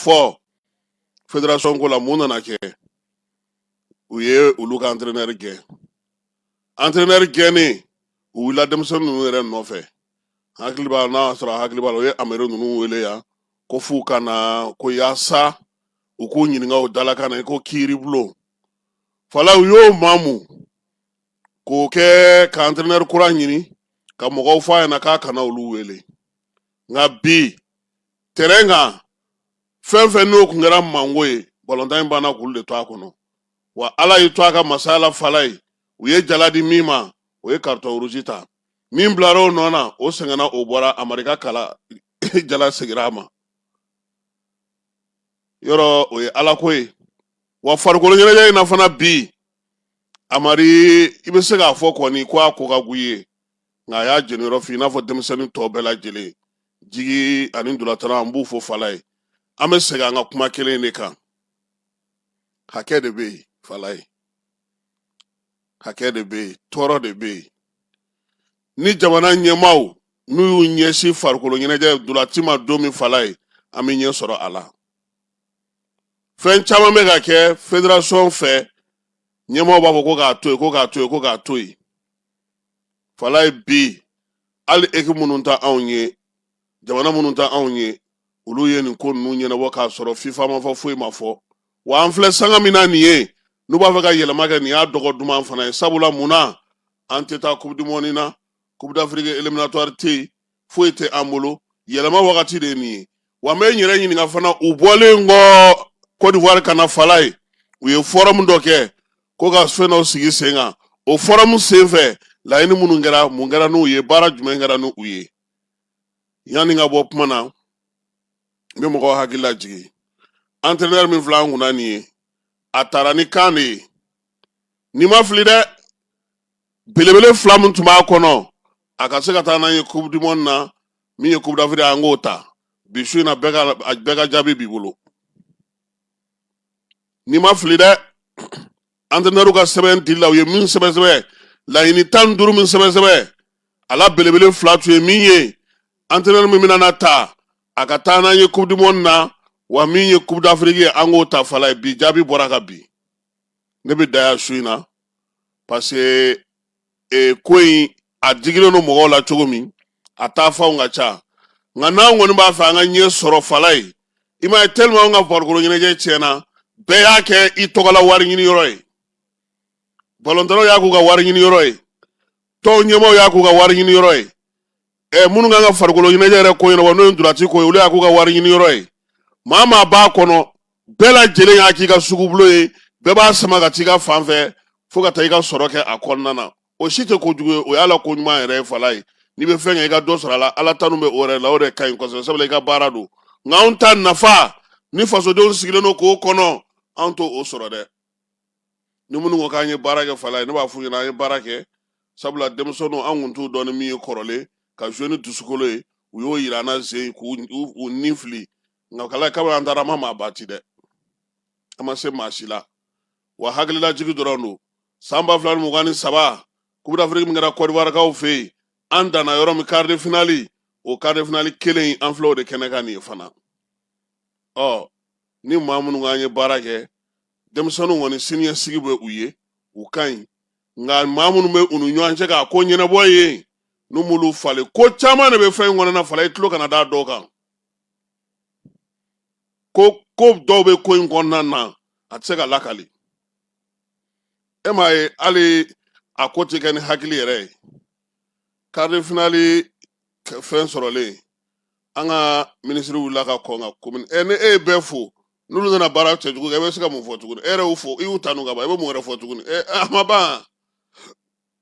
fo fédération ko la mun nana kɛ u ye olu ka entraîneur gɛn entraîneur gɛnnen u wulila denmisɛnnin ninnu yɛrɛ nɔfɛ hakili b'a n'a sɔrɔ hakili b'a la u ye amere ninnu wele yan ko f'u ka na ko yaasa u k'u ɲininka o dalakan na ko kiiri bulon fala u y'o maamu k'o kɛ ka entraîneur kura ɲini ka mɔgɔw f'a ɲɛna k'a kana olu wele nka bi terrain kan fɛn fɛn n'o kun kɛra mango ye balontan in banna k'olu de to a kɔnɔ wa ala y'i to a ka masaya la fala ye u ye jala di min ma o ye carton rouge ta min bilara o nɔ na o sɛgɛnna o bɔra amarika kala jala segira a ma yɔrɔ o ye ala ko ye wa farikolo ɲɛnajɛ in na fana bi amari i bɛ se k'a fɔ kɔni ko a ko ka gu ye nka a y'a jeniyɔrɔ f'i n'a fɔ denmisɛnnin tɔ bɛɛ lajɛlen jigi ani dolatana an b'u fo fala ye an bɛ segin an ka kuma kelen de kan hakɛ de bɛ yen fala ye hakɛ de bɛ yen tɔɔrɔ de bɛ yen ni jamana ɲɛmaaw n'u y'u ɲɛsin farikolo ɲɛnajɛ dolati ma don min fala ye an bɛ ɲɛ sɔrɔ a la fɛn caman bɛ ka kɛ fédération fɛ ɲɛmaaw b'a fɔ ko k'a to yen ko k'a to yen ko k'a to yen fala ye bi hali équipe minnu ta anw ye jamana minnu ta anw ye olu ye nin ko ninnu ɲɛnabɔ k'a sɔrɔ fifa ma fɔ foyi ma fɔ wa an filɛ sanga min na nin ye n'u b'a fɛ ka yɛlɛma kɛ nin y'a dɔgɔ duman fana ye sabula munna an tɛ taa coupe du monde na coupe d'Afrique éliminatoire tɛ yen foyi tɛ an bolo yɛlɛma wagati de ye nin ye wa n bɛ n yɛrɛ ɲininka fana u bɔlen kɔ Côte d'Ivoire kana fala ye u ye forum dɔ kɛ ko ka fɛn dɔ sigi sen kan o forum senfɛ laɲini minnu kɛra mun kɛra n'u ye baara jumɛn kɛra n'u ye yanni ka bɔ kuma na n bɛ mɔgɔw hakili lajigin entraîneur min filɛ an kunna nin ye a taara ni kan de ye nin ma fili dɛ belebele fila min tun b'a kɔnɔ a ka se ka taa n'an ye coupe du monde na min ye coupe d'Afrique an k'o ta bi su in na bɛɛ ka jaabi b'i bolo nin ma fili dɛ entraîneur ka sɛbɛn dili la u ye min sɛbɛn laɲini 15 min sɛbɛn a la belebele fila tun ye min ye entraîneur min bɛna na ta a ka taa n'an ye coupe du monde na wa min ye coupe d'Afrique ye an k'o ta fala ye bi jaabi bɔra ka bi ne bɛ da yan su in na parce que ko in a digilen don mɔgɔw la cogo min a taa fanw ka ca nka n'an kɔni b'a fɛ an ka ɲɛ sɔrɔ fala ye i m'a ye tellement an ka farikolo ɲɛnajɛ tiɲɛna bɛɛ y'a kɛ i tɔgɔla wari ɲini yɔrɔ ye balontannaw y'a k'u ka wari ɲini yɔrɔ ye tɔn ɲɛmaaw y'a k'u ka wari ɲini yɔrɔ ye minnu kan ka farikolo ɲɛnajɛ yɛrɛ ko ɲɛnabɔ n'o ye ndolanci ko ye olu y'a k'u ka wari ɲini yɔrɔ ye maa maa b'a kɔnɔ bɛɛ lajɛlen y'a k'i ka sugubulon ye bɛɛ b'a sama ka t'i ka fan fɛ fo ka taa i ka sɔrɔ kɛ a kɔnɔna na o si tɛ kojugu ye o y'a la ko ɲuman yɛrɛ ye fala ye n'i bɛ fɛn kɛ i ka dɔ sɔrɔ a la ala tanu bɛ o yɛrɛ la o de ka ɲi kosɛbɛ sabula i ka baara don nka anw ta nafa ni fasodenw sigilen don k'o kɔnɔ anw t'o sɔrɔ dɛ ni minnu ko k'an ye baara kɛ fala ye ne b'a f'u ɲɛna an ye baara kɛ sabula denmisɛnninw an kun t'u dɔn ni min ye kɔrɔlen ka jouer ni dusukolo ye u y'o yira an na sen k'u ni fili nka kala kabini an taara an ma maa bati dɛ an ma se maa si la wa hakililajigi dɔrɔn don san 2023 coupe d'Afrique min kɛra Côte d'Ivoire kaw fɛ yen an danna yɔrɔ min quart de finale o quart de finale kelen an filɛ o de kɛnɛ kan nin ye fana ni maa minnu k'an ye baara kɛ denmisɛnninw kɔni siniɲɛsigi bɛ u ye u ka ɲi nka maa minnu bɛ u ni ɲɔgɔn cɛ k'a ko ɲɛnabɔ ye n'u m'olu falen ko caman de bɛ fɛn in kɔnɔna fala i tulo kana da dɔw kan ko dɔw bɛ ko in kɔnɔna na a tɛ se ka lakali e m'a ye hali a ko tɛ kɛ ni hakili yɛrɛ ye quart de finale fɛn sɔrɔlen an ka minisiri wulila ka kɔn ka commune ni e ye bɛɛ fo n'olu nana baara cɛjugu kɛ e bɛ se ka mun fɔ tuguni e yɛrɛ y'u fo i y'u tanu ka ban i bɛ mun wɛrɛ fɔ tuguni a ma ban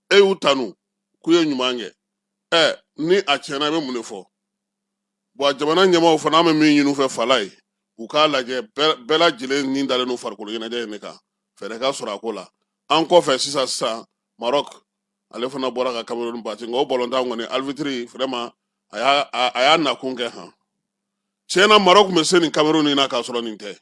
e y'u tanu k'u ye ɲuman kɛ ni a tiɲɛna i bɛ mun de fɔ wa jamana ɲɛmaaw fana an bɛ min ɲini u fɛ fala ye u k'a lajɛ bɛɛ lajɛlen ni dalen don farikolo ɲɛnajɛ in de kan fɛɛrɛ ka sɔrɔ a ko la an kɔfɛ sisan Maroc ale fana bɔra ka Cameroun bati nka o balontan kɔni arbitre vraiment a y'a nakun kɛ han tiɲɛna Maroc tun bɛ se nin Cameroun in na k'a sɔrɔ nin tɛ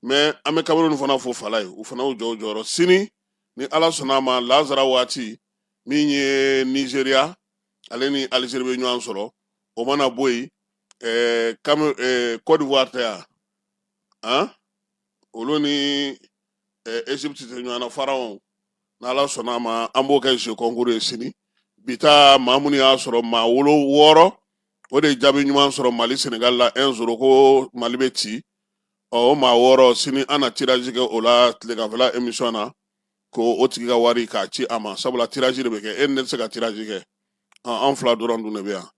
mais an bɛ Cameroun fana fo fala ye u fana y'u jɔ u jɔyɔrɔ sini ni ala sɔnna a ma lazara waati min ye Nigeria ale ni Algérie bɛ ɲɔgɔn sɔrɔ o mana bɔ yen Côte d'Ivoire tɛ yan olu ni Egypte tɛ ɲɔgɔn na Pharaon n'Ala sɔnna a ma an b'o kɛ jeu concours ye sini bi ta maa minnu y'a sɔrɔ maa 6 o de jaabi ɲuman sɔrɔ Mali Sénégal la 1-0 ko Mali bɛ ci o maa 6 sini an na tirage kɛ o la tileganfɛla émission na ko o tigi ka wari k'a ci a ma sabula tirage de bɛ kɛ ne tɛ se ka tirage kɛ an fila dɔrɔn dun de bɛ yan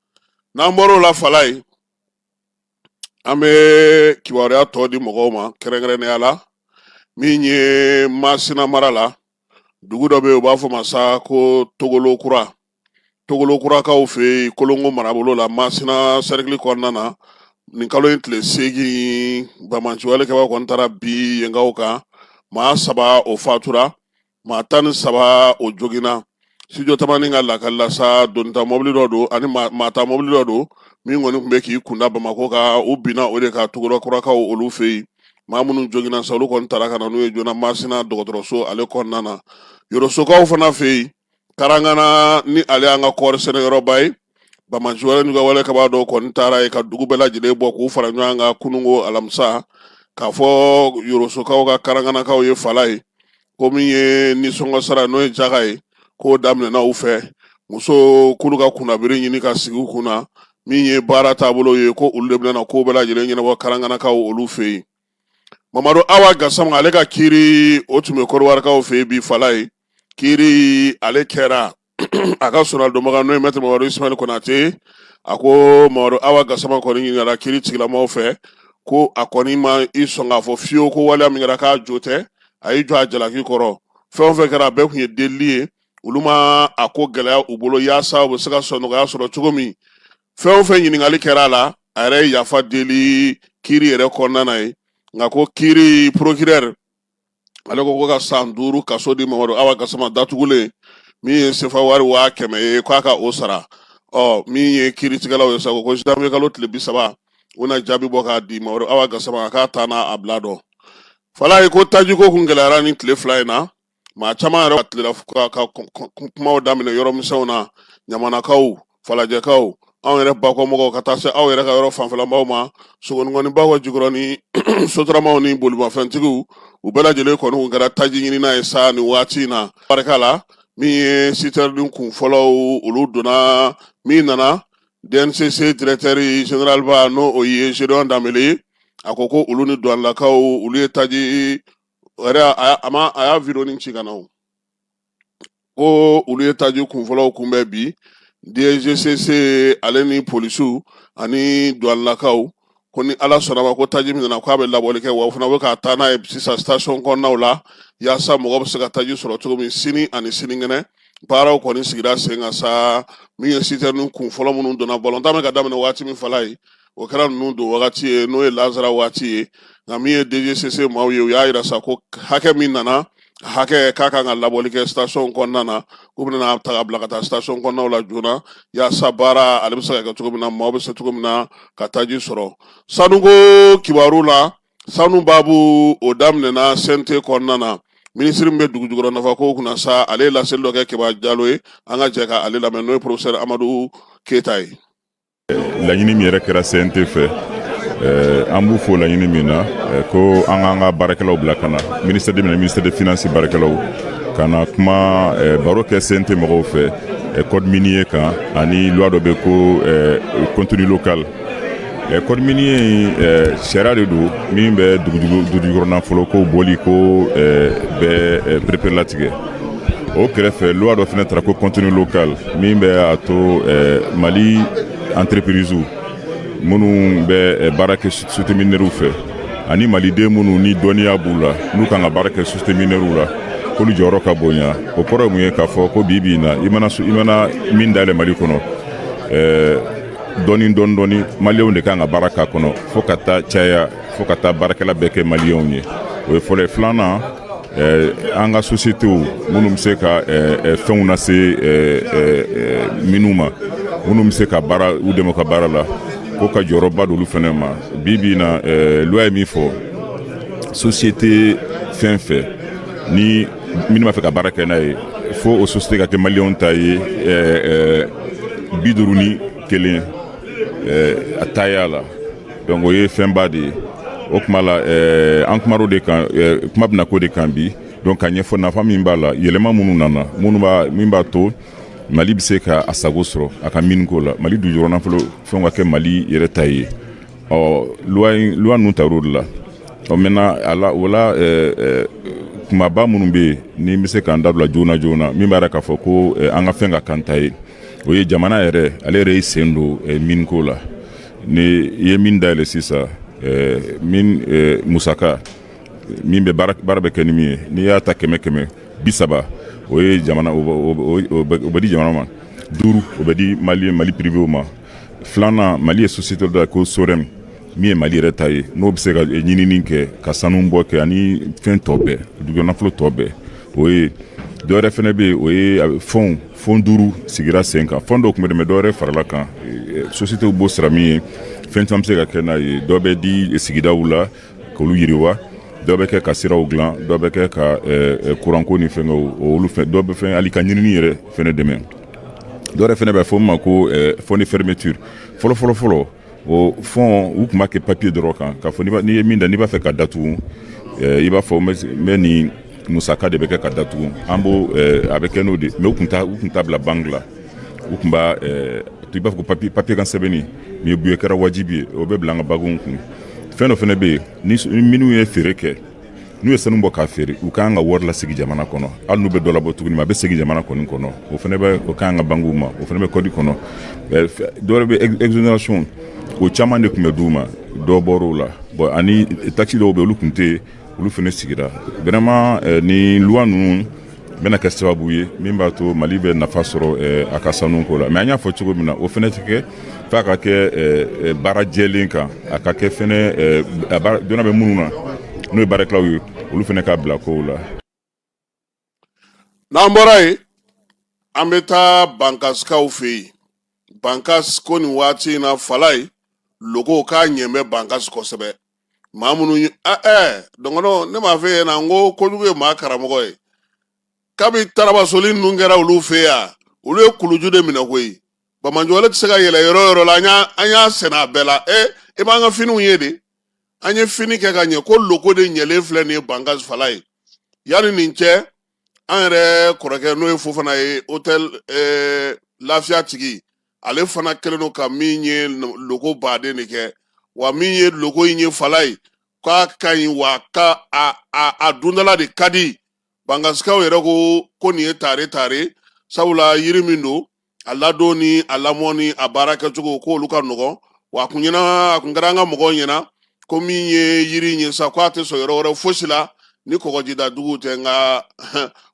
n'an bɔr'o la Falaye an bɛ kibaruya tɔ di mɔgɔw ma kɛrɛnkɛrɛnnenya la min ye Masina mara la dugu dɔ bɛ yen u b'a fɔ ma sa ko Togolo Kurakaw fɛ yen Kolongo marabolo la Masina cercle kɔnɔna na nin kalo in tile 8 Bamanciwale kɛbaa kɔni taara bi yenkaw kan maa 3 o fatura maa 13 o jogina studio tamani ka lakali la sa donita mobili dɔ don ani maa ta mobili dɔ don min kɔni tun bɛ k'i kunda Bamako ka u binna o de ka Togolo Kurakaw olu fɛ yen maa minnu jogina sa olu kɔni taara ka na n'u ye joona Masina dɔgɔtɔrɔso ale kɔnɔna na Yorosokaw fana fɛ yen Karangana ni ale an ka kɔɔri sɛnɛyɔrɔba ye Bamanciwale n'u ka wale kaba dɔw kɔni taara ye ka dugu bɛɛ lajɛlen bɔ k'u fara ɲɔgɔn kan kunungo alamisa k'a fɔ Yorosokaw ka Karanganakaw ye Falaye ko min ye nisɔngɔ sara n'o ye jaga ye k'o daminɛna u fɛ muso k'olu ka kunnabiri ɲini ka sigi u kunna min ye baara taabolo ye ko olu de bɛna ko bɛɛ lajɛlen ɲɛnabɔ Karanganakaw olu fɛ yen Mamadu Awa Gassama ale ka kiiri o tun bɛ Kɔdiwarikaw fɛ yen bi Falaye kiiri ale kɛra a ka sɔrɔdɔnbaga n'o ye Maître Mamadu Ismail Konate a ko Mamadu Awa Gassama kɔni ɲininkara kiiri tigilamɔgɔw fɛ ko a kɔni ma i sɔn k'a fɔ fiyewu ko waleya min kɛra k'a jo tɛ a y'i jɔ a jalaki kɔrɔ fɛn o fɛn kɛra a bɛɛ tun ye delili ye olu ma a ko gɛlɛya u bolo yaasa u bɛ se ka sɔn nɔgɔya sɔrɔ cogo min fɛn o fɛn ɲininkali kɛra a la a yɛrɛ ye yafa deli kiiri yɛrɛ kɔnɔna na ye nka ko kiiri procureur ale ko ka san 5 kaso di Mamadu Awa Gassama datugulen min ye sefa wari 100,000 ye k'a ka o sara min ye kiiritigɛlaw ye sa ko janvier kalo tile 30 u na jaabi bɔ k'a di Mamadu Awa Gassama k'a taa n'a a bila dɔn Falaye ko tajiko kun gɛlɛyara ni tile 2 in na maa caman yɛrɛ tilela ka kumaw daminɛ yɔrɔ misɛnw na Ɲamanakaw Falajɛkaw anw yɛrɛ bakɔmɔgɔw ka taa se aw yɛrɛ ka yɔrɔ fanfɛlabaw ma sogonikɔnibaw ka jukɔrɔ ni sotaramaw ni bolimafɛntigiw u bɛɛ lajɛlen kɔni kun kɛra taji ɲinina ye sa ni waati in na barika la min ye sitɛrinin kun fɔlɔw olu donna min nana DNCC directeur général ba n'o o ye Gédéon Dambélé a ko ko olu ni douanelakaw olu ye taji yɛrɛ a y'a vidéo ni ci ka na o ko olu ye taji kun fɔlɔw kunbɛn bi DGCC ale ni polisiw ani douanelakaw ko ni Ala sɔnna ma ko taji min nana k'a bɛ labɔli kɛ wa o fana bɛ ka taa n'a ye sisan station kɔnɔnaw la yaasa mɔgɔ bɛ se ka taji sɔrɔ cogo min sini ani sinikɛnɛ baaraw kɔni sigira sen kan sa min ye sitɛrinin kun fɔlɔ minnu donna balontan bɛ ka daminɛ waati min Falaye o kɛra ninnu don wagati ye n'o ye Lazara waati ye nka min ye DGCC maaw ye u y'a yira sa ko hakɛ min nana hakɛ k'a kan ka labɔli kɛ station kɔnɔna na k'u bɛna ta ka bila ka taa station kɔnɔnaw la joona yaasa baara ale bɛ se ka kɛ cogo min na maaw bɛ se cogo min na ka taji sɔrɔ sanuko kibaru la sanu baabu o daminɛna CNT kɔnɔna na minisiri min bɛ dugu jukɔrɔ nafa ko kunna sa ale ye laseli dɔ kɛ Keba Jalo ye an ka jɛ ka ale lamɛn n'o ye professeur Amadou Keita ye laɲini min yɛrɛ kɛra CNT fɛ an b'u fo laɲini min na ko an k'an ka baarakɛlaw bila ka na ministère de finance baarakɛlaw ka na kuma baro kɛ CNT mɔgɔw fɛ code minier kan ani loi dɔ bɛ ko contenu local code minier sariya de don min bɛ dugujukɔrɔ nafolo ko bɔli ko bɛ perepere latigɛ o kɛrɛfɛ loi dɔ fana taara ko contenu local min bɛ a to Mali entreprise minnu bɛ baara kɛ société minière fɛ ani maliden minnu ni dɔnniya b'u la n'u kan ka baara kɛ société minière la k'olu jɔyɔrɔ ka bonya o kɔrɔ ye mun ye k'a fɔ ko bi bi in na i mana min dayɛlɛ Mali kɔnɔ dɔɔni maliyɛnw de kan ka baara k'a kɔnɔ fo ka taa caya fo ka taa baarakɛla bɛɛ kɛ maliyɛnw ye o ye fɔlɔ ye filanan an ka sociétéw minnu bɛ se ka fɛnw lase minnu ma minnu bɛ se ka baara u dɛmɛ ka baara la ko ka jɔyɔrɔba d'olu fana ma bi bi in na loi ye min fɔ société fɛn fɛn ni minnu b'a fɛ ka baara kɛ n'a ye fo o société ka kɛ maliyɛnw ta ye 51 a taaya la donc o ye fɛnba de ye o kuma la an kumaro de kan kuma bɛna ko de kan bi donc ka ɲɛfɔ nafa min b'a la yɛlɛma minnu nana min b'a to Mali bɛ se ka a sago sɔrɔ a ka miniko la Mali dujukɔrɔ nafolo fɛnw ka kɛ Mali yɛrɛ ta ye loi ninnu tar'o de la maintenant o la kumaba minnu bɛ yen ni bɛ se k'an dabila joona joona min b'a yɛrɛ k'a fɔ ko an ka fɛn ka kan ta ye o ye jamana yɛrɛ ale yɛrɛ y'i sen don miniko la ni i ye min dayɛlɛ sisan musaka min bɛ baara bɛ kɛ ni min ye n'i y'a ta 100 30 o ye jamana o bɛ di jamana ma 5 o bɛ di Mali privé ma filanan Mali ye société dɔ ko Sorem min ye Mali yɛrɛ ta ye n'o bɛ se ka ɲinini kɛ ka sanu bɔ kɛ ani fɛn tɔ bɛɛ dugukɔnɔnafolo tɔ bɛɛ o ye dɔwɛrɛ fɛnɛ bɛ yen o ye fɔn 5 sigira sen kan fɔn dɔw tun bɛ dɛmɛ dɔwɛrɛ farala kan société b'o sara min ye fɛn caman bɛ se ka kɛ n'a ye dɔ bɛ di sigidaw la k'olu yiriwa dɔ bɛ kɛ ka siraw dilan dɔ bɛ kɛ ka kuranko ni fɛnkɛw olu fɛn dɔ bɛ fɛn hali ka ɲinini yɛrɛ fɛnɛ dɛmɛ dɔwɛrɛ fɛnɛ bɛ fɔ min ma ko fɔn de fermeture fɔlɔ o fɔn u tun b'a kɛ papier dɔrɔn kan k'a fɔ n'i ye min da n'i b'a fɛ ka datugu i b'a fɔ n bɛ nin musaka de bɛ kɛ ka datugu an b'o a bɛ kɛ n'o de mais u tun t'a bila banque la u tun b'a i b'a fɔ ko papier kan sɛbɛnni mais bi o kɛra wajibi ye o bɛ bila an ka baganw kun fɛn dɔ fɛnɛ bɛ yen ni minnu ye feere kɛ n'u ye sanu bɔ k'a feere u k'an ka wari lasegin jamana kɔnɔ hali n'u bɛ dɔ labɔ tuguni a bɛ segin jamana kɔni kɔnɔ o fɛnɛ bɛ o k'an ka banguw ma o fɛnɛ bɛ kɔdi kɔnɔ dɔwɛrɛ bɛ exonération o caman de tun bɛ d'u ma dɔ bɔr'o la bon ani taxe dɔw bɛ olu tun tɛ yen olu fɛnɛ sigira vraiment ni loi ninnu bɛna kɛ sababu ye min b'a to Mali bɛ nafa sɔrɔ a ka sanuko la mais an y'a fɔ cogo min na o fɛnɛ tɛ kɛ f'a ka kɛ baara jɛlen kan a ka kɛ fɛnɛ dɔnna bɛ minnu na n'o ye baarakɛlaw ye olu fɛnɛ ka bila kow la. n'an bɔra yen an bɛ taa bankasikaw fɛ yen bankas ko nin waati in na Falaye logo k'a ɲɛ bɛ bankas kosɛbɛ maa minnu dɔngɔnɔ ne m'a fɛ yen na n ko kojugu ye maa karamɔgɔ ye kabi tarabasoli ninnu kɛra olu fɛ yan olu ye kuluju de minɛ koyi bamanjɔle tɛ se ka yɛlɛ yɔrɔ yɔrɔ la an y'a sɛnɛ a bɛɛ la i b'an ka finiw ye de an ye fini kɛ ka ɲɛ ko logo de ɲɛlen filɛ nin ye bankas Falaye yanni nin cɛ an yɛrɛ kɔrɔkɛ n'o ye Fofana ye hôtel lafiya tigi ale fana kɛlen don ka min ye logo baden de kɛ wa min ye logo in ye Falaye k'a ka ɲi wa a dundala de ka di bankasikaw yɛrɛ ko nin ye tare sabula yiri min don a ladon ni a lamɔ ni a baara kɛcogo k'olu ka nɔgɔn wa a kun kɛra an ka mɔgɔw ɲɛna ko min ye yiri in ye sa k'a tɛ sɔn yɔrɔ wɛrɛ fosi la ni kɔgɔjida dugu tɛ nka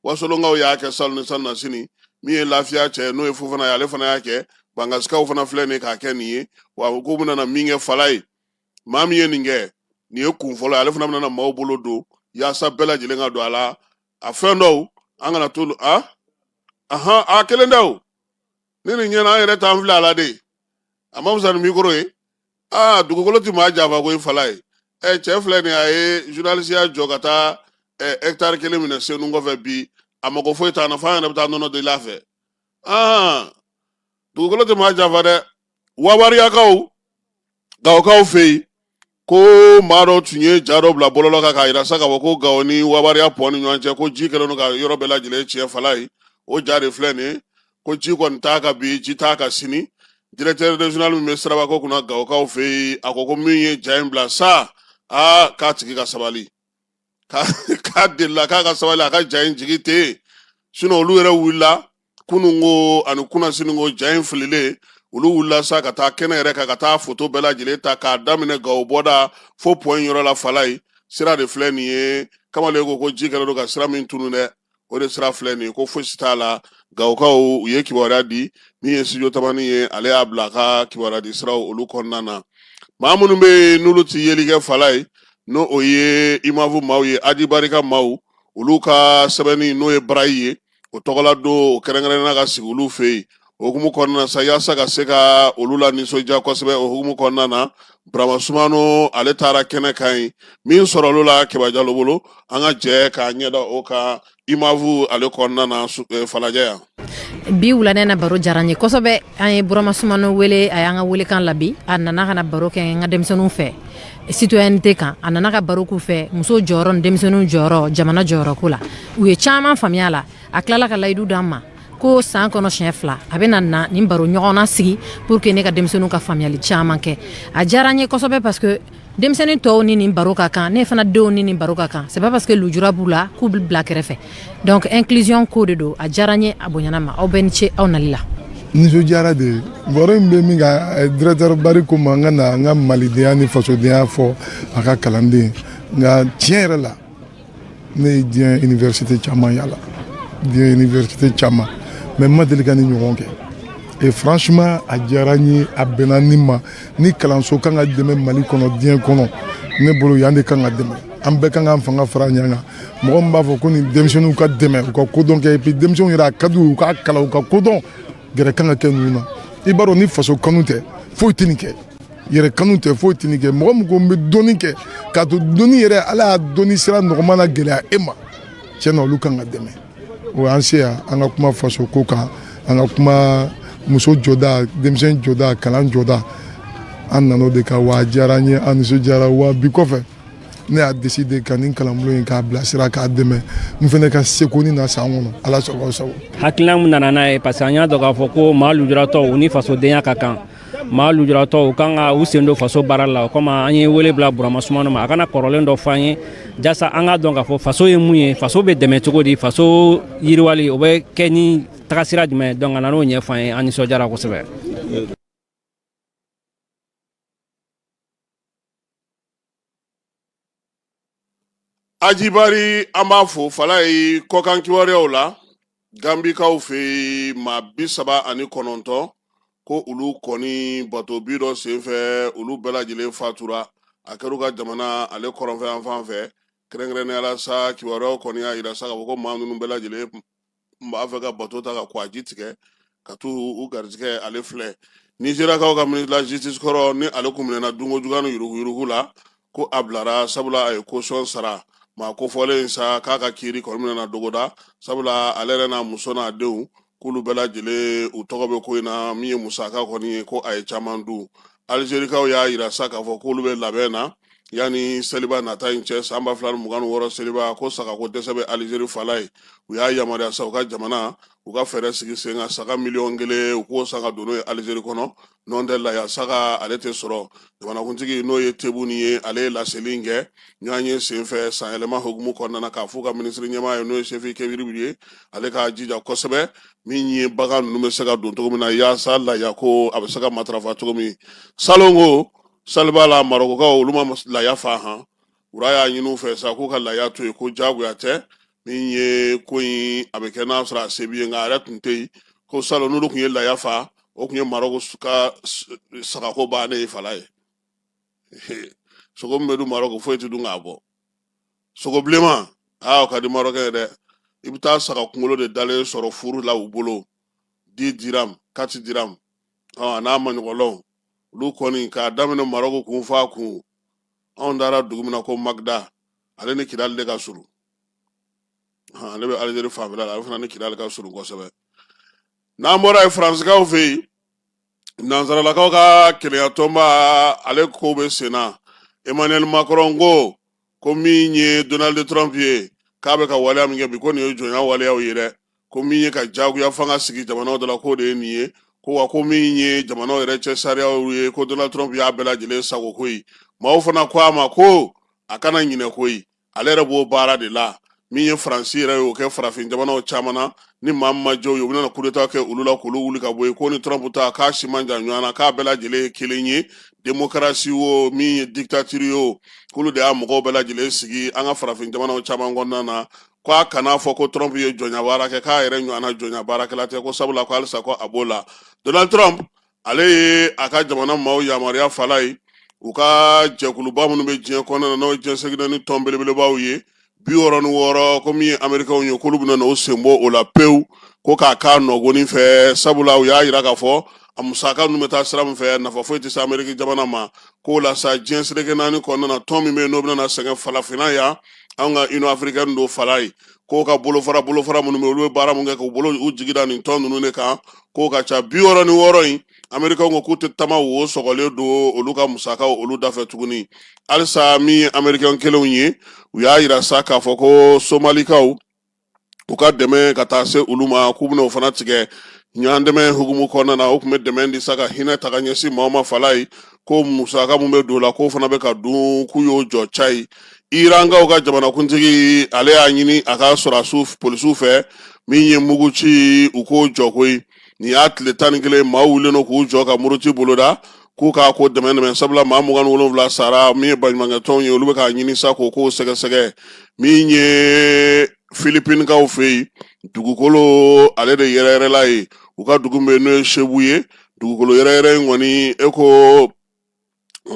wasolonkaw y'a kɛ salon ni san nasini min ye lafiya cɛ n'o ye Fofana ye ale fana y'a kɛ bankasikaw fana filɛ nin k'a kɛ nin ye wa ko bɛna na min kɛ Falaye maa min ye nin kɛ nin ye kun fɔlɔ ye ale fana bɛna na maaw bolo don yaasa bɛɛ lajɛlen ka don a la a fɛn dɔw an kana to a kelen da o ni nin ɲɛna an yɛrɛ t'an filɛ a la de a ma fisa ni mikoro ye dugukolo tɛ maa janfa ko i Falaye cɛ filɛ nin a ye journaliste ya jɔ ka taa hectare 1 minɛ Senu kɔfɛ bi a mago foyi t'an na fo an yɛrɛ bɛ taa nɔnɔ deli a fɛ dugukolo tɛ maa janfa dɛ wawariyakaw Gawokaw fɛ yen ko maa dɔ tun ye ja dɔ bila bɔlɔlɔ kan k'a yira sa k'a fɔ ko Gawo ni Wawariya pɔ ni ɲɔgɔn cɛ ko ji kɛlen don ka yɔrɔ bɛɛ lajɛlen tiɲɛ Falaye o ja de filɛ nin ye ko ji kɔni t'a ka bi ji t'a ka sini directeur régional min bɛ Sirabako kunna Gawokaw fɛ yen a ko min ye ja in bila sa k'a tigi ka sabali k'a delila k'a ka sabali a ka ja in jigi tɛ yen olu yɛrɛ wulila kunun ko ani kunasini ko ja in fililen olu wulila sa ka taa kɛnɛ yɛrɛ kan ka taa photo bɛɛ lajɛlen ta k'a daminɛ Gawo bɔda fo point yɔrɔ la Falaye sira de filɛ nin ye kamalen ko ji kɛlen don ka sira min tunu dɛ o de sira filɛ nin ye ko fosi t'a la Gawokaw u ye kibaruya di min ye studio tamani ye ale y'a bila a ka kibaruya di siraw olu kɔnɔna na maa minnu bɛ yen n'olu tɛ yeli kɛ Falaye n'o o ye Imavu maaw ye Adi Barika maaw olu ka sɛbɛnni n'o ye Barayi ye o tɔgɔla don o kɛrɛnkɛrɛnna ka sigi olu fɛ yen o hukumu kɔnɔna na sa yaasa ka se ka olu la nisɔndiya kosɛbɛ o hukumu kɔnɔna na Burama Sumano ale taara kɛnɛ kan ye min sɔrɔ olu la Kɛba Jalo bolo an ka jɛ k'a ɲɛda o kan imavu ale kɔnɔna na falajɛ yan. Bi wulada na baro diyara n ye kosɛbɛ an ye Burama Sumano wele a y'an ka welekan labi a nana ka na baro kɛ n ka denmisɛnninw fɛ citoyenneté kan a nana ka baro k'u fɛ muso jɔyɔrɔ ni denmisɛnninw jɔyɔrɔ jamana jɔyɔrɔ ko la u ye caman faamuya la a tilala ka layidu d'an ma ko san kɔnɔ siɲɛ 2 a bɛ na nin baro ɲɔgɔnna sigi pour que ne ka denmisɛnninw ka faamuyali caman kɛ a diyara n ye kosɛbɛ parce que denmisɛnnin tɔw ni nin baro ka kan ne fana denw ni nin baro ka kan c'est pas parce que lujura b'u la k'u bila kɛrɛfɛ donc inclusion ko de don a diyara n ye a bonyana ma aw bɛɛ ni ce aw nali la nisɔndiyara de baro in bɛ min ka directeur Bari ko ma n ka malidenya ni fasodenya fɔ a ka kalanden nka tiɲɛ yɛrɛ la ne ye diɲɛ université caman yala diɲɛ université caman mais n ma deli ka ni ɲɔgɔn kɛ et franchement a diyara n ye a bɛnna ni ma ni kalanso kan ka dɛmɛ Mali kɔnɔ diɲɛ kɔnɔ ne bolo yan de kan ka dɛmɛ an bɛɛ kan k'an fanga fara ɲɔgɔn kan mɔgɔ min b'a fɔ ko nin denmisɛnninw ka dɛmɛ u ka kodɔn kɛ et puis denmisɛnninw yɛrɛ a ka d'u ye u k'a kalan u ka kodɔn gɛrɛ kan ka kɛ ninnu na i b'a dɔn ni faso kanu tɛ foyi tɛ nin kɛ yɛrɛ kanu tɛ foyi tɛ nin kɛ mɔgɔ min ko n bɛ dɔnni kɛ k'a to dɔnni yɛrɛ ala y'a dɔnni sira nɔgɔman na gɛlɛya e ma tiɲɛ na olu kan ka dɛmɛ o y'an se yan an ka kuma faso ko kan an ka kuma muso jɔda denmisɛn jɔda kalan jɔda an nan'o de kan wa a diyara n ye an nisɔndiyara wa bi kɔfɛ ne y'a décidé ka nin kalanbolo in k'a bilasira k'a dɛmɛ n fana ka seko ni na san kɔnɔ ala sago aw sago. hakilina min nana n'a ye parce que an y'a dɔn k'a fɔ ko maa lujuratɔw u ni fasodenya ka kan maa lujuratɔw u kan ka u sen don faso baara la o kama an ye wele bila Burama Sumano ma a kana kɔrɔlen dɔ fɔ an ye jasa an k'a dɔn k'a fɔ faso ye mun ye faso bɛ dɛmɛ cogo di faso yiriwali o bɛ kɛ ni tagasira jumɛn donc a nan'o ɲɛfɔ an ye an nisɔndiyara kosɛbɛ. Ajibari an b'a fo fala ye kɔkan kiwariyaw la Gambikaw fɛ maa 39 ko olu kɔni bato bi dɔ senfɛ olu bɛɛ lajɛlen fatura a kɛra u ka jamana ale kɔrɔnfɛ yan fan fɛ kɛrɛnkɛrɛnnenya sa kiwariyaw kɔni y'a yira sa k'a fɔ ko maa ninnu bɛɛ lajɛlen b'a fɛ ka bato ta ka kwaji tigɛ ka t'u u garijɛgɛ ale filɛ Nizeriyakaw ka ministre de la justice kɔrɔ ni ale kun minɛna dunko juguya ni yuruguyurugu la ko a bilara sabula a ye caution sara maa kofɔlen sa k'a ka kiiri kɔni minɛna dogoda sabula ale yɛrɛ n'a muso n'a denw k'olu bɛɛ lajɛlen u tɔgɔ bɛ ko in na min ye musaka kɔni ye ko a ye caman dun Alizerikaw y'a yira sa k'a fɔ k'olu bɛ labɛn na yani seliba nata in cɛ san 2026 seliba ko sagako dɛsɛ bɛ Alizeri fala ye u y'a yamaruya sa u ka jamana u ka fɛɛrɛ sigi sen kan saga miliyɔn 1 u k'o san ka don n'o ye Alizeri kɔnɔ n'o tɛ laya saga ale tɛ sɔrɔ jamanakuntigi n'o ye Tebu ni ye ale ye laseli in kɛ ɲɔgɔn ye senfɛ san yɛlɛma hukumu kɔnɔna na k'a fɔ ka minisiri ɲɛmaa ye n'o ye Sefi Kebiri ye ale k'a jija kosɛbɛ min ye bagan ninnu bɛ se ka don cogo min na yaasa laya ko a bɛ se ka matarafa cogo min salongo saliba la Marokokaw olu ma laya fa han ura y'a ɲini u fɛ sa k'u ka laya to yen ko jagoya tɛ min ye ko in a bɛ kɛ n'a sɔrɔ a se b'i ye nka a yɛrɛ tun tɛ yen ko salon n'olu tun ye laya fa o tun ye Maroko ka sagako bannen ye fala ye sogo min bɛ dun Maroko foyi tɛ dun k'a bɔ sogo bilenman o ka di Marokɛ ye dɛ i bɛ taa saga kunkolo de dalen sɔrɔ furu la u bolo 10 dirham 4 dirham a n'a maɲɔgɔnlaw olu kɔni k'a daminɛ Maroko kun f'a kun anw taara dugu min na ko Magda ale ni Kidali de ka surun ale bɛ Alizeri fanfɛla la ale fana ni Kidali ka surun kosɛbɛ n'an bɔra ye Faransikaw fɛ yen nansaralakaw ka keleyatɔnba ale ko bɛ sen na Emmanuel Macron ko min ye Donald Trump ye k'a bɛ ka waleya min kɛ bi ko nin ye jɔnya waleyaw ye dɛ ko min ye ka jagoya fanga sigi jamanaw dɔ la k'o de ye nin ye ko wa ko min ye jamanaw yɛrɛ cɛ sariyaw ye ko Donald Trump y'a bɛɛ lajɛlen sago ko ye maaw fana ko a ma ko a kana ɲinɛ ko ye ale yɛrɛ b'o baara de la min ye Faransi yɛrɛ y'o kɛ farafin jamanaw caman na ni maa min ma jɔ ye u bɛna coup d'état kɛ olu la k'olu wuli ka bɔ yen ko ni Trump ta k'a si man jan ɲɔgɔn na k'a bɛɛ lajɛlen ye kelen ye démocratie o min ye dictature ye o k'olu de y'a mɔgɔw bɛɛ lajɛlen sigi an ka farafin jamanaw caman kɔnɔna na ko a kana fɔ ko Trump ye jɔnya baara kɛ k'a yɛrɛ ɲɔgɔnna jɔnya baarakɛla tɛ ko sabula ko halisa ko a b'o la Donald Trump ale ye a ka jamana maaw yamaruya fala ye u ka jɛkuluba minnu bɛ diɲɛ kɔnɔna na n'o ye diɲɛsɛginɛ ni tɔn belebelebaw ye 66 ko min ye Amerikɛnw ye k'olu bɛna o sen bɔ o la pewu ko k'a k'a nɔgɔnin fɛ sabula u y'a yira k'a fɔ a musaka nu meta sira min fɛ nafa foyi tɛ se Ameriki jamana ma k'o la sa diɲɛ seleke naani kɔnɔna na tɔn min bɛ yen n'o bɛna sɛgɛn falafina ya an ka Union africaine do fala ye k'o ka bolofara minnu bɛ olu bɛ baara mun kɛ k'u bolo u jigida nin tɔn ninnu de kan k'o ka ca 66 in Amerikɛnw ko k'u tɛ tama wo sɔgɔlen don olu ka musakaw olu dafɛ tuguni halisa min ye Amerikɛn kelenw ye u y'a yira sa k'a fɔ ko Somalikaw u ka dɛmɛ ka taa se olu ma k'u bɛna o fana tigɛ ɲɔgɔn dɛmɛ hukumu kɔnɔna na o tun bɛ dɛmɛ di sa ka hinɛ ta ka ɲɛsin maa ma fala ye ko musaka mun bɛ don o la k'o fana bɛ ka dun k'u y'o jɔ cayi Irankaw ka jamanakuntigi ale y'a ɲini a ka sɔrɔdasiw polisiw fɛ min ye mugu ci u k'o jɔ koyi nin y'a tile 11 maa wulilen don k'u jɔ ka muruti boloda k'u k'a ko dɛmɛ sabula maa 27 sara min ye baɲumankɛ tɔnw ye olu bɛ k'a ɲini sa k'o k'o sɛgɛsɛgɛ min ye Filipinikaw fɛ yen dugukolo ale de yɛrɛyɛrɛla ye u ka dugu bɛ n'o ye Sebu ye dugukolo yɛrɛyɛrɛ in kɔni e ko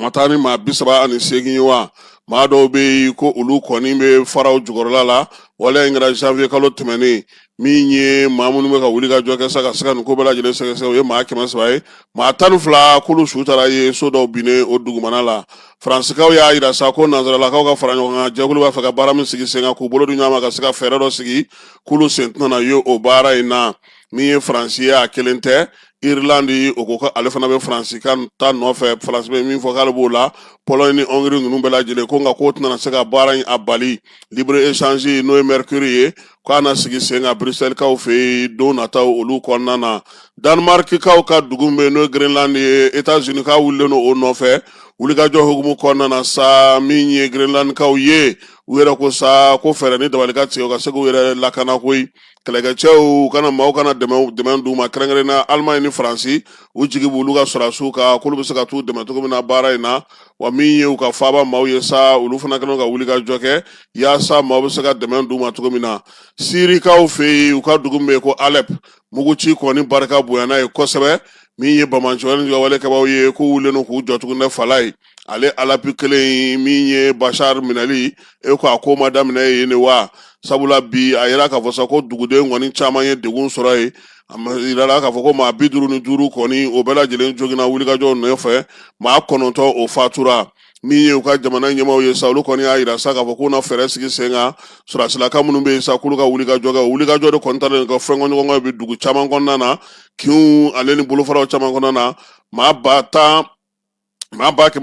ma taa ni maa 38 ye wa maa dɔw bɛ yen ko olu kɔni bɛ faraw jukɔrɔla la wala in kɛra janvier kalo tɛmɛnen min ye maa minnu bɛ ka wuli ka jɔ kɛ sa ka se ka nin ko bɛɛ lajɛlen sɛgɛsɛgɛ o ye maa 300 ye maa 12 k'olu su taara ye so dɔw binnen o dugumana la Faransikaw y'a yira sa ko nanzaralakaw ka fara ɲɔgɔn kan jɛkulu b'a fɛ ka baara min sigi sen kan k'u bolo di ɲɔgɔn ma ka se ka fɛɛrɛ dɔ sigi k'olu sen tɛna ye o baara in na min ye Faransi ye a kelen tɛ Irlande o ko ale fana bɛ Faransikan ta nɔfɛ Faransi bɛ min fɔ k'ale b'o la Pologne ni Hongrie ninnu bɛɛ lajɛlen ko nka k'o tɛna se ka baara in a bali libre échange n'o ye Mercure ye k'a na sigi sen kan Bruxelles kaw fɛ yen don nataw olu kɔnɔna na Danemark kaw ka dugu bɛ n'o ye Greenland ye États-Unis ka wulilen don o nɔfɛ wulikajɔ hukumu kɔnɔna na sa min ye Greenland kaw ye u yɛrɛ ko sa ko fɛɛrɛ ni dabali ka tigɛ u ka se k'u yɛrɛ lakana koyi kɛlɛkɛcɛw kana maaw kana dɛmɛ d'u ma kɛrɛnkɛrɛnnenya Allemagne ni Faransi u jigi b'olu ka sɔrɔdasiw kan k'olu bɛ se ka t'u dɛmɛ cogo min na baara in na wa min ye u ka faaba maaw ye sa olu fana kɛlen ka wuli ka jɔ kɛ yaasa maaw bɛ se ka dɛmɛ d'u ma cogo min na Sirikaw fɛ yen u ka dugu min bɛ yen ko Alep muguci kɔni barika bonyana ye kosɛbɛ min ye Bamaɲɔgɔn walekɛbaw ye k'u wulilen don k'u jɔ tuguni ne fala ye ale Alapi kelen min ye Bashar minɛli e ko a ko ma daminɛ yen ne wa sabula bi a yira k'a fɔ sa ko duguden kɔni caman ye degun sɔrɔ ye a yira k'a fɔ ko maa 55 kɔni o bɛɛ lajɛlen jogina wulikajɔ nɔfɛ maa 9 o fatura min ye u ka jamana ɲɛmaw ye sa olu kɔni y'a yira sa k'a fɔ k'u na fɛɛrɛ sigi sen kan sɔrɔdasilaka minnu bɛ yen sa k'olu ka wulikajɔ kɛ wulikajɔ de kɔni talen ka fɛnkɔɲɔgɔnkɔ bɛ dugu caman kɔnɔna na kinw ale ni bolofaraw caman kɔnɔna na maa 100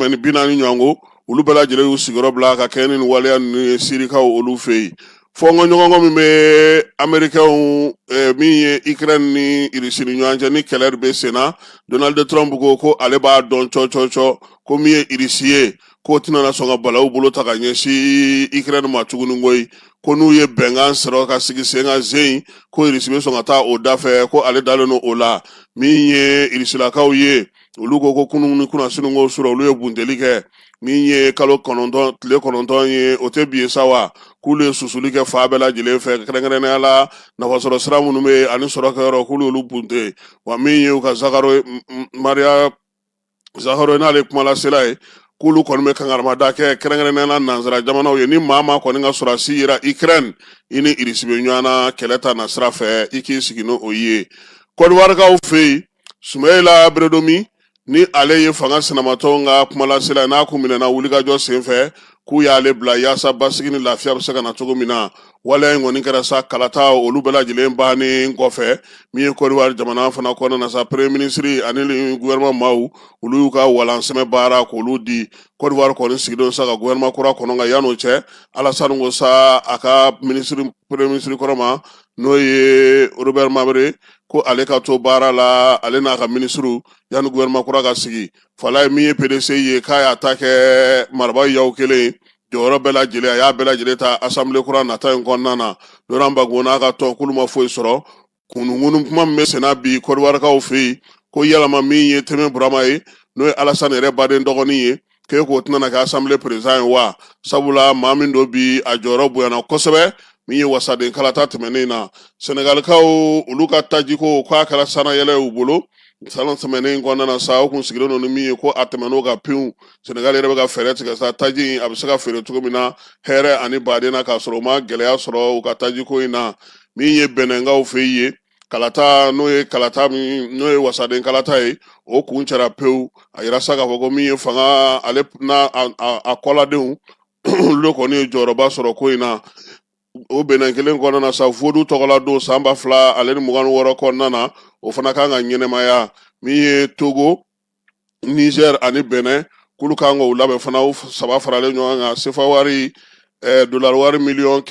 ni 40 ɲɔgɔn ko olu bɛɛ lajɛlen y'u sigiyɔrɔ bila ka kɛ ni waleya ninnu ye Sirikaw olu fɛ yen fɔnkɔɲɔgɔnkɔ min bɛ Amerikɛnw min ye Ukraine ni Russie ni ɲɔgɔn cɛ ni kɛlɛ bɛ sen na Donald Trump ko ale b'a dɔn cɔcɔcɔ ko min ye Russie ye k'o tɛna sɔn ka balawu bolo ta ka ɲɛsin Ukraine ma tuguni koyi ko n'u ye bɛnkan sɔrɔ ka sigi sen kan zen ko Russie bɛ sɔn ka taa o da fɛ ko ale dalen don o la min ye Russilakaw ye olu ko kunun ni kunnasini ko sɔrɔ olu ye buntɛli kɛ min ye tile 9 ye o tɛ bi ye sa wa k'olu ye susuli kɛ fa bɛɛ lajɛlen fɛ kɛrɛnkɛrɛnnenya la nafasɔrɔ sira minnu bɛ ani sɔrɔkɛyɔrɔ k'olu olu bunte wa min ye u ka Maria Zaharovic n'ale kumalasela ye k'olu kɔni bɛ kangaramada kɛ kɛrɛnkɛrɛnnenya la nanzara jamanaw ye ni maa kɔni ka sɔrɔdasi yira Ukraine i ni Russie bɛ ɲɔgɔn na kɛlɛ ta na sira fɛ i k'i sigi n'o ye Côte d'Ivoirekaw fɛ yen Soumaïla Bredomi ni ale ye fanga sinamatɔw ka kumalasela n'a kun minɛna wulikajɔ sen fɛ k'u y'ale bila yaasa basigi ni lafiya bɛ se ka na cogo min na waleya in kɔni kɛra sa kalata olu bɛɛ lajɛlen bannen kɔfɛ min ye Côte d'Ivoire jamana fana kɔnɔna na sa premier ministre ani gouvernement maaw olu y'u ka walansɛmɛ baara k'olu di Côte d'Ivoire kɔni sigilen sa ka gouvernement kura kɔnɔ ka yan'o cɛ Alassane ko sa a ka premier ministre kɔrɔ ma n'o ye Robert Mabre ko ale ka to baara la ale n'a ka ministre yanni gouvernement kura ka sigi fala ye min ye PDC ye k'a y'a ta kɛ maraba yaw kelen jɔyɔrɔ bɛɛ lajɛlen a y'a bɛɛ lajɛlen ta assemblée kura nata in kɔnɔna na Laurent Gbagbo n'a ka tɔn k'olu ma foyi sɔrɔ kununkunun kuma min bɛ senna bi Côte d'Ivoirekaw fɛ yen ko yalama min ye Tɛmɛ Burama ye n'o ye Alassane yɛrɛ baden dɔgɔnin ye k'e k'o tɛna kɛ assemblée président ye wa sabula maa min don bi a jɔyɔrɔ bonyana kosɛbɛ min ye wasaden kalata tɛmɛnen na Senegalikaw olu ka tajiko k'a kɛra sanayɛlɛ y'u bolo salon tɛmɛnen kɔnɔna na sa o kun sigilen don ni min ye ko a tɛmɛn'o ka pewu Senegal yɛrɛ bɛ ka fɛɛrɛ tigɛ sa taji a bɛ se ka feere cogo min na hɛrɛ ani baden na k'a sɔrɔ u ma gɛlɛya sɔrɔ u ka tajiko in na min ye Bɛnɛnkaw fɛ yen kalata n'o ye kalata min n'o ye wasaden kalata ye o kun cɛra pewu a yira sa k'a fɔ ko min ye fanga ale n'a a kɔladenw olu kɔni ye jɔyɔrɔba sɔrɔ ko in na o bɛnɛ kelen kɔnɔna na sa Vodu tɔgɔla don san 2000 ale ni 26 kɔnɔna na o fana kan ka ɲɛnɛmaya min ye Togo Niger ani Benin k'olu kan ka o labɛn fana o saba faralen ɲɔgɔn kan sefa wari dollar wari miliyɔn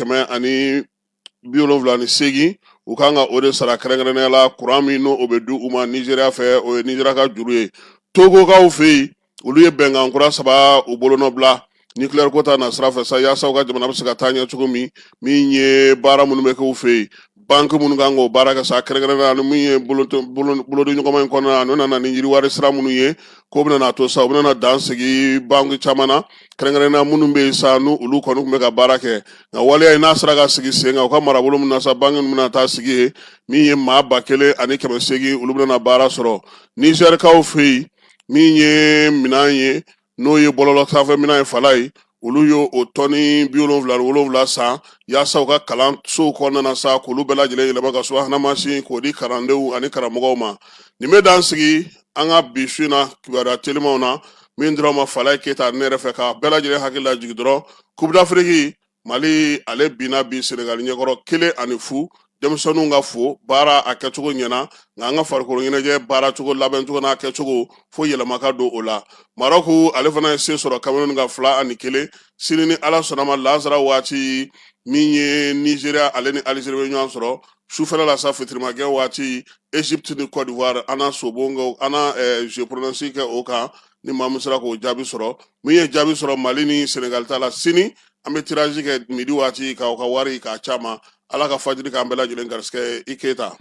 178 u kan ka o de sara kɛrɛnkɛrɛnnenya la courant min n'o bɛ di u ma Nigeria fɛ o ye Nigeria ka juru ye Togokaw fɛ yen olu ye bɛnkan kura 3 u bolonɔ bila nucléaire ko ta na sira fɛ sa yaasa u ka jamana bɛ se ka taa ɲɛ cogo min ye baara minnu bɛ kɛ u fɛ yen banque minnu kan k'o baara kɛ sa kɛrɛnkɛrɛnnenya la min ye bolodi ɲɔgɔnma in kɔnɔna na n'o nana ni yiriwari sira minnu ye k'o bɛna to sa u bɛna dan sigi banque caman na kɛrɛnkɛrɛnnenya minnu bɛ yen sa n'u olu kɔni tun bɛ ka baara kɛ nka waleya in n'a sera ka sigi sen kan u ka marabolo min na sa banque ninnu bɛna taa sigi yen min ye maa 1800 olu bɛna baara sɔrɔ Nigerikaw fɛ yen min ye minɛn ye n'o ye bɔlɔlɔ sanfɛ minɛn ye fala ye olu ye o tɔni 77 san yaasa u ka kalansow kɔnɔna na sa k'olu bɛɛ lajɛlen yɛlɛma ka subahana mansin k'o di kalandenw ani karamɔgɔw ma nin bɛ dan sigi an ka bi su in na kibaruya telimanw na min dɔrɔn ma Falaye Keyita ne yɛrɛ fɛ ka bɛɛ lajɛlen hakili lajigi dɔrɔn Coupe d'Afrique Mali ale binna bi Senegal ɲɛkɔrɔ 1-0 denmisɛnninw ka fo baara a kɛcogo ɲɛna nka an ka farikolo ɲɛnajɛ baara cogo labɛncogo n'a kɛcogo fo yɛlɛma ka don o la Maroc ale fana ye se sɔrɔ Cameroun ka 2-1 sini ni Ala sɔnna ma lansara waati min ye Nigeria ale ni Algérie bɛ ɲɔgɔn sɔrɔ sufɛla la sa fitirimagɛ waati Egypte ni Côte d'Ivoire ana sobongo ana je prononce kɛ o kan ni maa min sera k'o jaabi sɔrɔ min ye jaabi sɔrɔ Mali ni Senegal ta la sini an bɛ tirage kɛ midi waati k'aw ka wari k'a caman Ala ka fajiri k'an bɛɛ lajɛlen garisɛgɛ i Keyita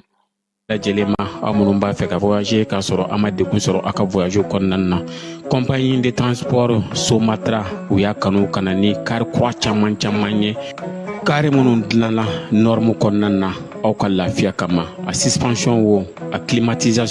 lajɛlen ma aw minnu b'a fɛ ka voyager k'a sɔrɔ a ma degun sɔrɔ a ka voyage kɔnɔna na compagnie de transport Somatra u y'a kanu ka na ni car kura caman ye car minnu dilanna norme kɔnɔna na aw ka lafiya kama a suspension wo a climatisation